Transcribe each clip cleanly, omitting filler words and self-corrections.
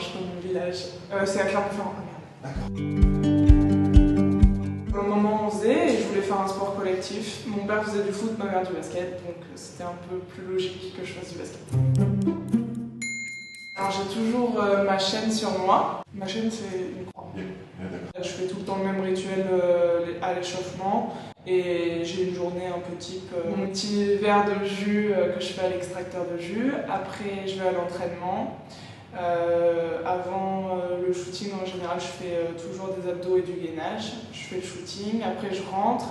dimanche dans mon village. C'est à Clermont-Ferrand. D'accord. Au moment où on faisait, et je voulais faire un sport collectif. Mon père faisait du foot, ma mère du basket, donc c'était un peu plus logique que je fasse du basket. Alors j'ai toujours ma chaîne sur moi. Ma chaîne c'est une croix. Je fais tout le temps le même rituel à l'échauffement et j'ai une journée un peu type. Mon petit verre de jus que je fais à l'extracteur de jus. Après je vais à l'entraînement. Avant le shooting en général je fais toujours des abdos et du gainage. Je fais le shooting, après je rentre.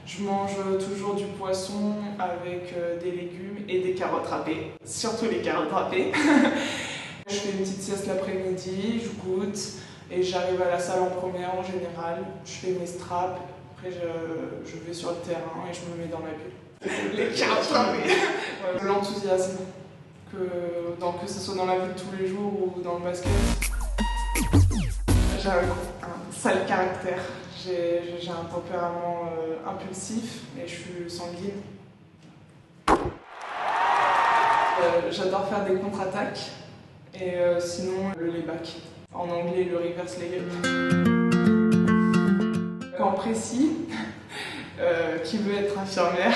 Je mange toujours du poisson avec des légumes et des carottes râpées. Surtout les carottes râpées. Je fais une petite sieste l'après-midi, je goûte et j'arrive à la salle en première en général. Je fais mes straps, après je vais sur le terrain et je me mets dans ma bulle. Les carottes râpées. L'enthousiasme, que ce soit dans la vie de tous les jours ou dans le basket. J'ai un sale caractère. J'ai un tempérament impulsif et je suis sanguine. J'adore faire des contre-attaques. Et sinon, le layback. En anglais, le reverse layup. Quand précis, qui veut être infirmière,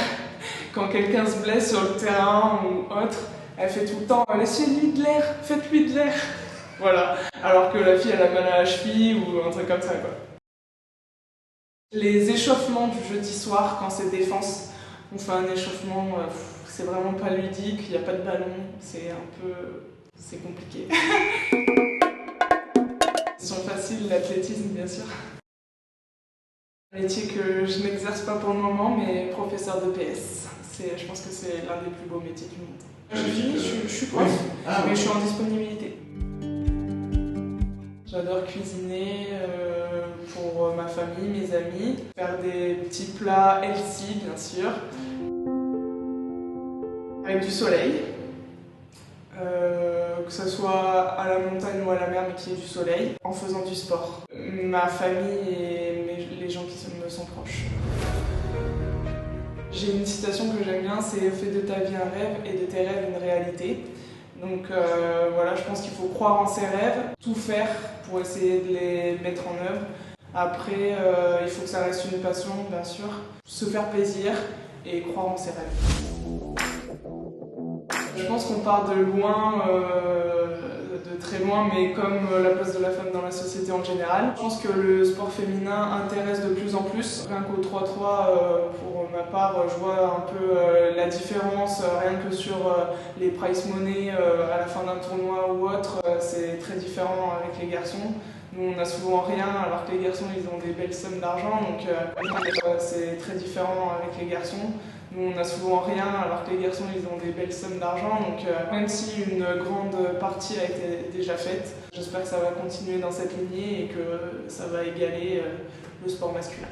quand quelqu'un se blesse sur le terrain ou autre, elle fait tout le temps « laissez-lui de l'air, faites-lui de l'air ». Voilà. Alors que la fille, elle a mal à la cheville ou un truc comme ça, quoi. Les échauffements du jeudi soir, quand c'est défense, on fait un échauffement, c'est vraiment pas ludique, il n'y a pas de ballon, c'est compliqué. Question facile, l'athlétisme bien sûr. Un métier que je n'exerce pas pour le moment, mais professeur de PS. Je pense que c'est l'un des plus beaux métiers du monde. Je suis prof, mais je suis en disponibilité. J'adore cuisiner pour ma famille, mes amis, faire des petits plats healthy bien sûr, avec du soleil. Que ce soit à la montagne ou à la mer, mais qu'il y ait du soleil, en faisant du sport. Ma famille et les gens qui me sont proches. J'ai une citation que j'aime bien, c'est « Fais de ta vie un rêve et de tes rêves une réalité ». Donc voilà, je pense qu'il faut croire en ses rêves, tout faire pour essayer de les mettre en œuvre. Après, il faut que ça reste une passion, bien sûr. Se faire plaisir et croire en ses rêves. Je pense qu'on part de loin, de très loin, mais comme la place de la femme dans la société en général. Je pense que le sport féminin intéresse de plus en plus. Rien qu'au 3-3, pour ma part, je vois un peu la différence, rien que sur les prize money à la fin d'un tournoi ou autre, c'est très différent avec les garçons. Nous, on n'a souvent rien, alors que les garçons, ils ont des belles sommes d'argent, donc c'est très différent avec les garçons. Nous, on n'a souvent rien, alors que les garçons, ils ont des belles sommes d'argent. Donc, même si une grande partie a été déjà faite, j'espère que ça va continuer dans cette lignée et que ça va égaler le sport masculin.